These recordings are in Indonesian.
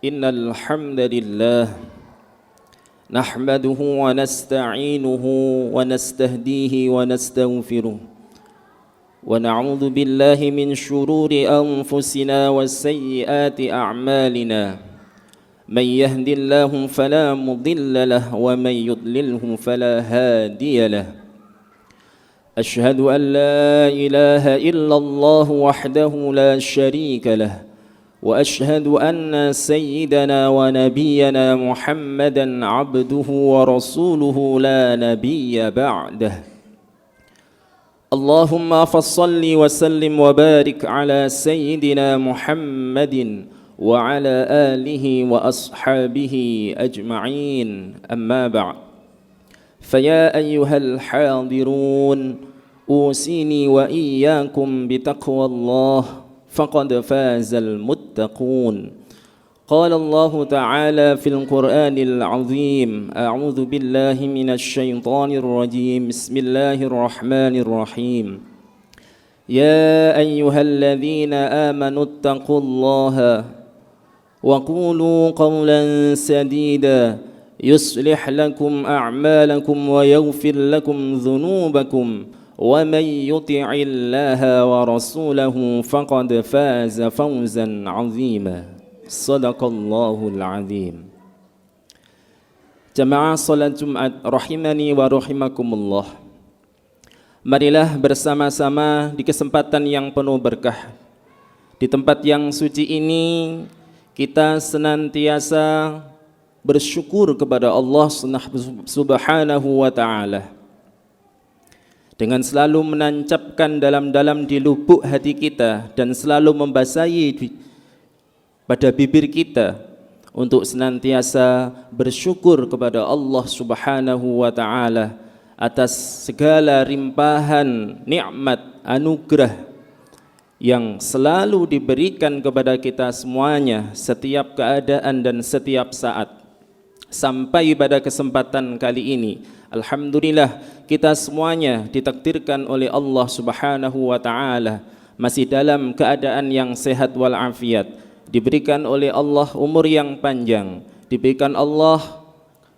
إن الحمد لله نحمده ونستعينه ونستهديه ونستغفره ونعوذ بالله من شرور أنفسنا وسيئات أعمالنا من يهد الله فلا مضل له ومن يضلله فلا هادي له أشهد أن لا إله إلا الله وحده لا شريك له وأشهد أن سيدنا ونبينا محمدا عبده ورسوله لا نبي بعده اللهم فصل وسلم وبارك على سيدنا محمد وعلى آله وأصحابه أجمعين أما بعد فيا أيها الحاضرون أوصيني وإياكم بتقوى الله فقد فاز المتقون قال الله تعالى في القرآن العظيم أعوذ بالله من الشيطان الرجيم بسم الله الرحمن الرحيم يا أيها الذين آمنوا اتقوا الله وقولوا قولا سديدا يصلح لكم أعمالكم ويغفر لكم ذنوبكم ومن يطع الله ورسوله فقد فاز فوزا عظيما صدق الله العظيم. Jamaah salat Jumat rahimani wa rahimakumullah. Marilah bersama-sama di kesempatan yang penuh berkah di tempat yang suci ini kita senantiasa bersyukur kepada Allah Subhanahu wa ta'ala dengan selalu menancapkan dalam-dalam di lubuk hati kita dan selalu membasahi pada bibir kita untuk senantiasa bersyukur kepada Allah Subhanahu wa ta'ala atas segala limpahan nikmat anugerah yang selalu diberikan kepada kita semuanya setiap keadaan dan setiap saat. Sampai pada kesempatan kali ini alhamdulillah kita semuanya ditakdirkan oleh Allah Subhanahu wa ta'ala masih dalam keadaan yang sehat walafiat, diberikan oleh Allah umur yang panjang, diberikan Allah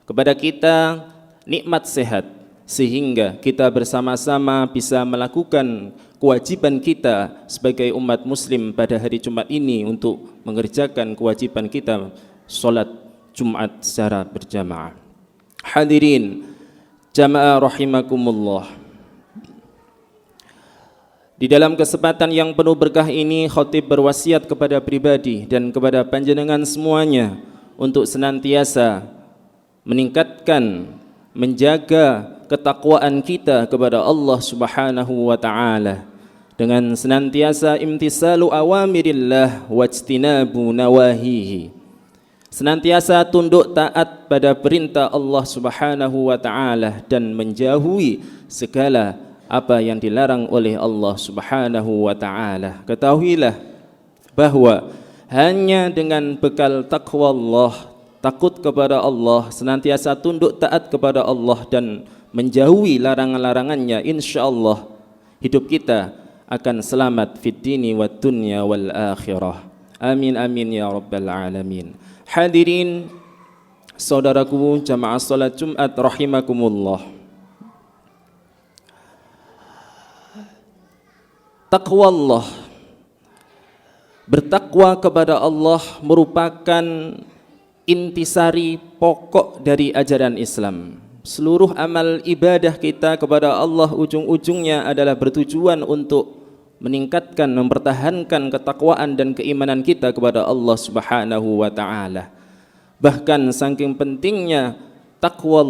kepada kita nikmat sehat sehingga kita bersama-sama bisa melakukan kewajiban kita sebagai umat muslim pada hari Jumat ini untuk mengerjakan kewajiban kita salat Jumat secara berjamaah. Hadirin jamaah rahimakumullah. Di dalam kesempatan yang penuh berkah ini khatib berwasiat kepada pribadi dan kepada panjenengan semuanya untuk senantiasa meningkatkan, menjaga ketakwaan kita kepada Allah Subhanahu wa ta'ala dengan senantiasa imtisalu awamirillah wajtinabu nawahihi, senantiasa tunduk taat pada perintah Allah Subhanahu wa ta'ala dan menjauhi segala apa yang dilarang oleh Allah Subhanahu wa ta'ala. Ketahuilah bahwa hanya dengan bekal taqwa Allah, takut kepada Allah, senantiasa tunduk taat kepada Allah dan menjauhi larangan-larangannya, insyaallah hidup kita akan selamat fid dini wad dunya wal akhirah. Amin amin ya rabbal alamin. Hadirin saudaraku jamaah salat Jumat rahimakumullah. Taqwa Allah, bertakwa kepada Allah merupakan intisari pokok dari ajaran Islam. Seluruh amal ibadah kita kepada Allah ujung-ujungnya adalah bertujuan untuk meningkatkan, mempertahankan ketakwaan dan keimanan kita kepada Allah Subhanahu wa ta'ala. Bahkan saking pentingnya takwa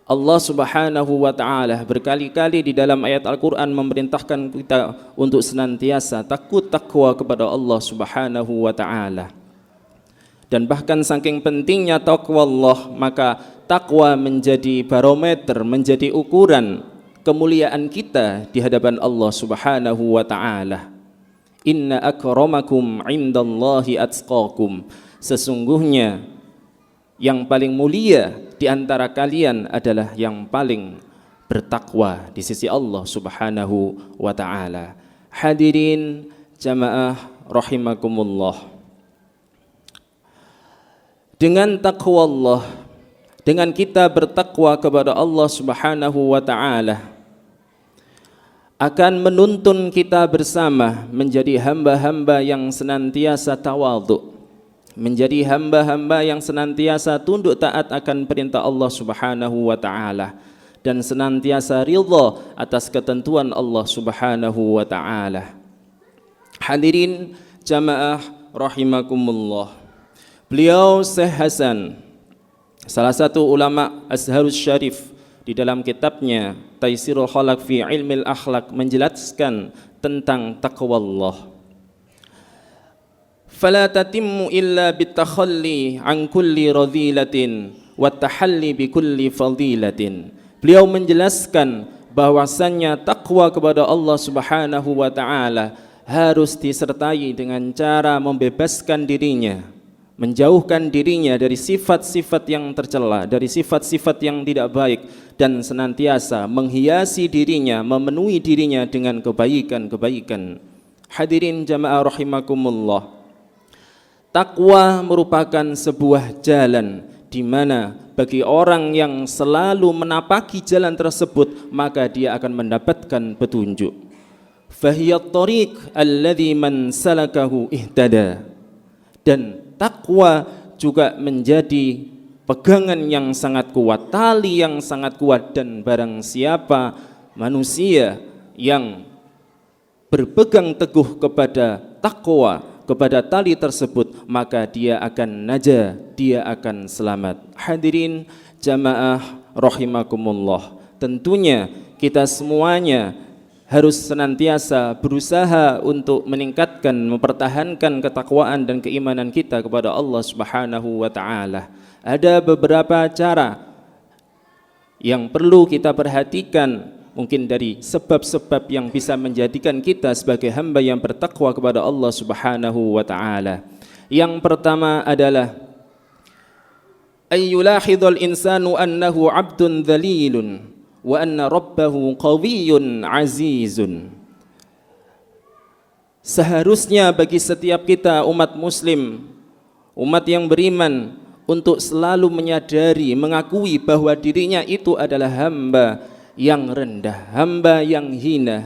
Allah Subhanahu wa ta'ala berkali-kali di dalam ayat Al-Quran memerintahkan kita untuk senantiasa takwa kepada Allah Subhanahu wa ta'ala. Dan bahkan saking pentingnya takwa Allah, maka takwa menjadi barometer, menjadi ukuran kemuliaan kita di hadapan Allah Subhanahu wa ta'ala. Inna akramakum indallahi atqakum. Sesungguhnya yang paling mulia di antara kalian adalah yang paling bertakwa di sisi Allah Subhanahu wa ta'ala. Hadirin jamaah rahimakumullah. Dengan taqwa Allah, dengan kita bertakwa kepada Allah Subhanahu wa taala, akan menuntun kita bersama menjadi hamba-hamba yang senantiasa tawadhu, menjadi hamba-hamba yang senantiasa tunduk taat akan perintah Allah Subhanahu wa taala dan senantiasa ridha atas ketentuan Allah Subhanahu wa taala. Hadirin jamaah rahimakumullah. Beliau Syekh Hasan, salah satu ulama Azharus Syarif, di dalam kitabnya Taisirul Khalaq fi Ilmil Akhlaq menjelaskan tentang taqwallah. Fala tatimmu illa bitakhalli an kulli radhilatin wa tahalli bi kulli fadilatin. Beliau menjelaskan bahwasannya takwa kepada Allah Subhanahu wa taala harus disertai dengan cara membebaskan dirinya, menjauhkan dirinya dari sifat-sifat yang tercela, dari sifat-sifat yang tidak baik, dan senantiasa menghiasi dirinya, memenuhi dirinya dengan kebaikan-kebaikan. Hadirin jamaah rahimakumullah, takwa merupakan sebuah jalan di mana bagi orang yang selalu menapaki jalan tersebut, maka dia akan mendapatkan petunjuk. Fahiyat tariq alladhi man salakahu ihtada. Dan takwa juga menjadi pegangan yang sangat kuat, tali yang sangat kuat, dan barang siapa manusia yang berpegang teguh kepada takwa, kepada tali tersebut, maka dia akan najah, dia akan selamat. Hadirin jamaah rahimakumullah, tentunya kita semuanya harus senantiasa berusaha untuk meningkatkan, mempertahankan ketakwaan dan keimanan kita kepada Allah Subhanahu wa taala. Ada beberapa cara yang perlu kita perhatikan, mungkin dari sebab-sebab yang bisa menjadikan kita sebagai hamba yang bertakwa kepada Allah Subhanahu wa taala. Yang pertama adalah ayyulahidul insanu annahu 'abdun dhalilun wa anna rabbahu qawiyyun azizun. Seharusnya bagi setiap kita umat muslim, umat yang beriman, untuk selalu menyadari, mengakui bahwa dirinya itu adalah hamba yang rendah, hamba yang hina,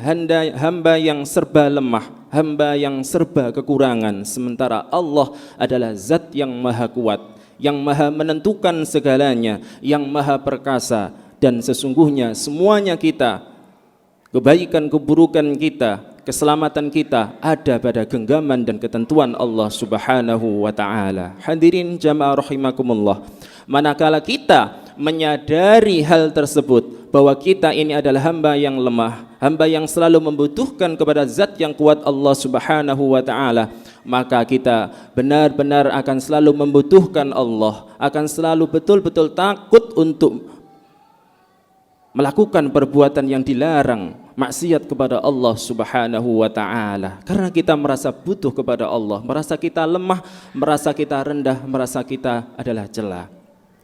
hamba yang serba lemah, hamba yang serba kekurangan, sementara Allah adalah zat yang maha kuat, yang maha menentukan segalanya, yang maha perkasa. Dan sesungguhnya semuanya kita, kebaikan keburukan kita, keselamatan kita ada pada genggaman dan ketentuan Allah Subhanahu wa taala. Hadirin jamaah rahimakumullah, manakala kita menyadari hal tersebut, bahwa kita ini adalah hamba yang lemah, hamba yang selalu membutuhkan kepada zat yang kuat Allah Subhanahu wa taala, maka kita benar-benar akan selalu membutuhkan Allah, akan selalu betul-betul takut untuk melakukan perbuatan yang dilarang, maksiat kepada Allah Subhanahu wa taala, karena kita merasa butuh kepada Allah, merasa kita lemah, merasa kita rendah, merasa kita adalah celah.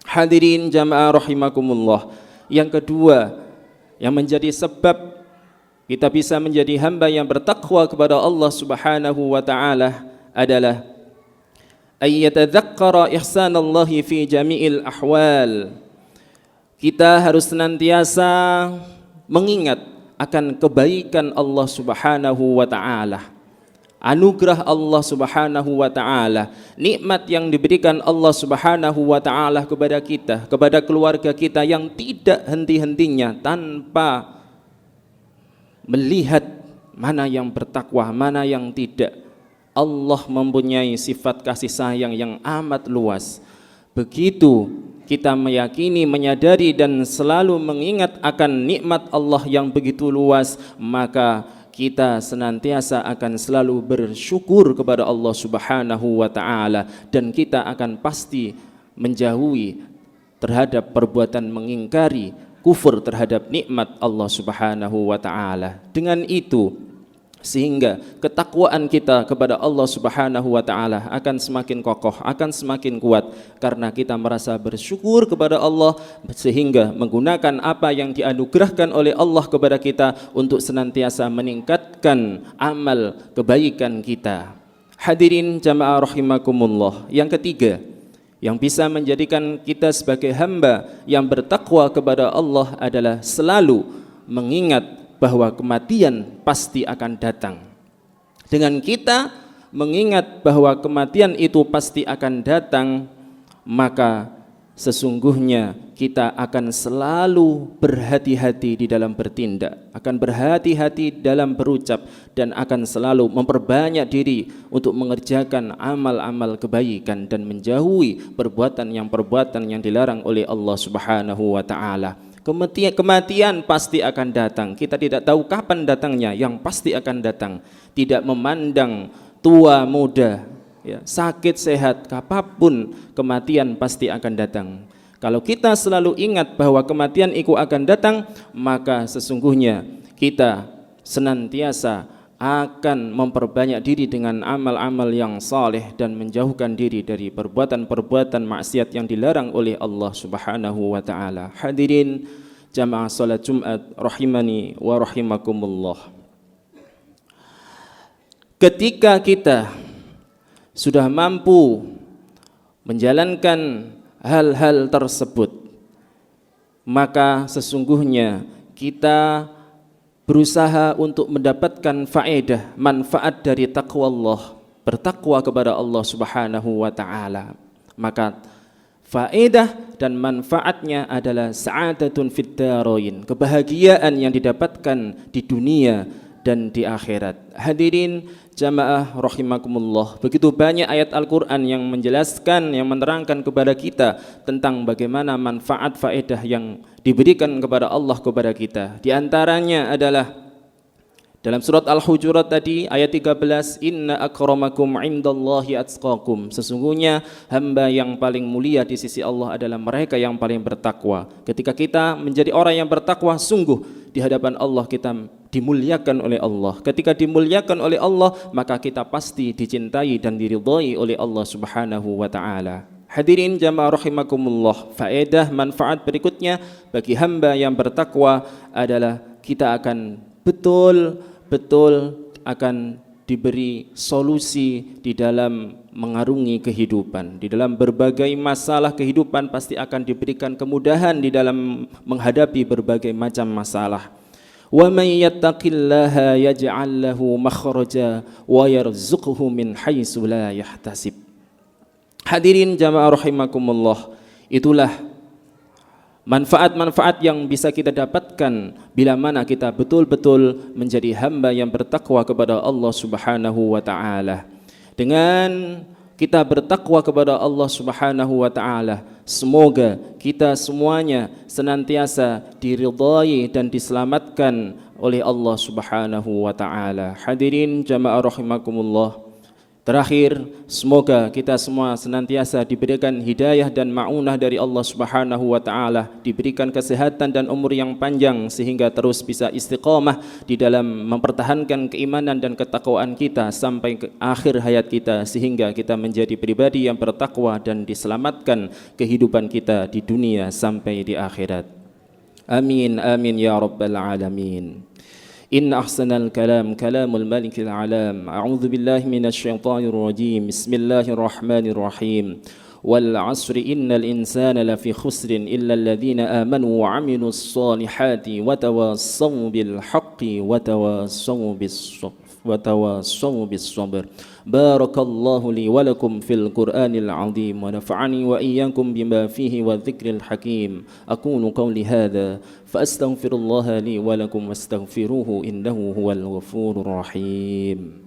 Hadirin jamaah rahimakumullah, yang kedua yang menjadi sebab kita bisa menjadi hamba yang bertakwa kepada Allah Subhanahu wa taala adalah ayyatadzakkara ihsanallahi fi jami'il ahwal. Kita harus senantiasa mengingat akan kebaikan Allah Subhanahu wa taala, anugerah Allah Subhanahu wa taala, nikmat yang diberikan Allah Subhanahu wa taala kepada kita, kepada keluarga kita, yang tidak henti-hentinya tanpa melihat mana yang bertakwa, mana yang tidak. Allah mempunyai sifat kasih sayang yang amat luas. Begitu kita meyakini, menyadari, dan selalu mengingat akan nikmat Allah yang begitu luas, maka kita senantiasa akan selalu bersyukur kepada Allah Subhanahu wa taala, dan kita akan pasti menjauhi terhadap perbuatan mengingkari, kufur terhadap nikmat Allah Subhanahu wa taala. Dengan itu, sehingga ketakwaan kita kepada Allah Subhanahu wa taala akan semakin kokoh, akan semakin kuat, karena kita merasa bersyukur kepada Allah, sehingga menggunakan apa yang dianugerahkan oleh Allah kepada kita untuk senantiasa meningkatkan amal kebaikan kita. Hadirin jamaah rahimakumullah, yang ketiga Yang bisa menjadikan kita sebagai hamba yang bertakwa kepada Allah adalah selalu mengingat bahwa kematian pasti akan datang. Dengan kita mengingat bahwa kematian itu pasti akan datang, maka sesungguhnya kita akan selalu berhati-hati di dalam bertindak, akan berhati-hati dalam berucap, dan akan selalu memperbanyak diri untuk mengerjakan amal-amal kebaikan dan menjauhi perbuatan yang dilarang oleh Allah Subhanahu wa taala. Kematian pasti akan datang. Kita tidak tahu kapan datangnya, yang pasti akan datang. Tidak memandang tua muda, ya, sakit sehat, apapun kematian pasti akan datang. Kalau kita selalu ingat bahwa kematian itu akan datang, maka sesungguhnya kita senantiasa akan memperbanyak diri dengan amal-amal yang saleh dan menjauhkan diri dari perbuatan-perbuatan maksiat yang dilarang oleh Allah Subhanahu wa taala. Hadirin jamaah salat Jumat rahimani wa rahimakumullah. Ketika kita sudah mampu menjalankan hal-hal tersebut, maka sesungguhnya kita berusaha untuk mendapatkan faedah, manfaat dari takwa Allah, bertakwa kepada Allah Subhanahu wa taala. Maka faedah dan manfaatnya adalah sa'adatun fid dharain, kebahagiaan yang didapatkan di dunia dan di akhirat. Hadirin jamaah rahimakumullah, begitu banyak ayat Al-Quran yang menjelaskan, yang menerangkan kepada kita tentang bagaimana manfaat faedah yang diberikan kepada Allah kepada kita. Di antaranya adalah dalam surat Al-Hujurat tadi ayat 13, inna akramakum indallahi atqakum, sesungguhnya hamba yang paling mulia di sisi Allah adalah mereka yang paling bertakwa. Ketika kita menjadi orang yang bertakwa, sungguh di hadapan Allah kita dimuliakan oleh Allah. Ketika dimuliakan oleh Allah, maka kita pasti dicintai dan diridhai oleh Allah Subhanahu wa taala. Hadirin jamaah rahimakumullah, faedah manfaat berikutnya bagi hamba yang bertakwa adalah kita akan betul-betul akan diberi solusi di dalam mengarungi kehidupan. Di dalam berbagai masalah kehidupan pasti akan diberikan kemudahan di dalam menghadapi berbagai macam masalah. Wa may yattaqillaha yaj'al lahu makhraja wa yarzuqhu min haitsu la yahtasib. Hadirin jamaah rahimakumullah, itulah manfaat-manfaat yang bisa kita dapatkan bila mana kita betul-betul menjadi hamba yang bertakwa kepada Allah Subhanahu wa taala. Dengan kita bertakwa kepada Allah Subhanahu wa taala, semoga kita semuanya senantiasa diridhai dan diselamatkan oleh Allah Subhanahu wa taala. Hadirin jamaah rahimakumullah, terakhir, semoga kita semua senantiasa diberikan hidayah dan ma'unah dari Allah Subhanahu wa taala, diberikan kesehatan dan umur yang panjang sehingga terus bisa istiqamah di dalam mempertahankan keimanan dan ketakwaan kita sampai ke akhir hayat kita, sehingga kita menjadi pribadi yang bertakwa dan diselamatkan kehidupan kita di dunia sampai di akhirat. Amin amin ya rabbal alamin. إن أحسن الكلام كلام الملك العلام أعوذ بالله من الشيطان الرجيم بسم الله الرحمن الرحيم والعصر إن الإنسان لفي خسر إلا الذين آمنوا وعملوا الصالحات وتواصوا بالحق وتواصوا بالصبر بارك الله لي ولكم في القرآن العظيم ونفعني وإياكم بما فيه والذكر الحكيم أقول قولي هذا فأستغفر الله لي ولكم واستغفروه إنه هو الغفور الرحيم.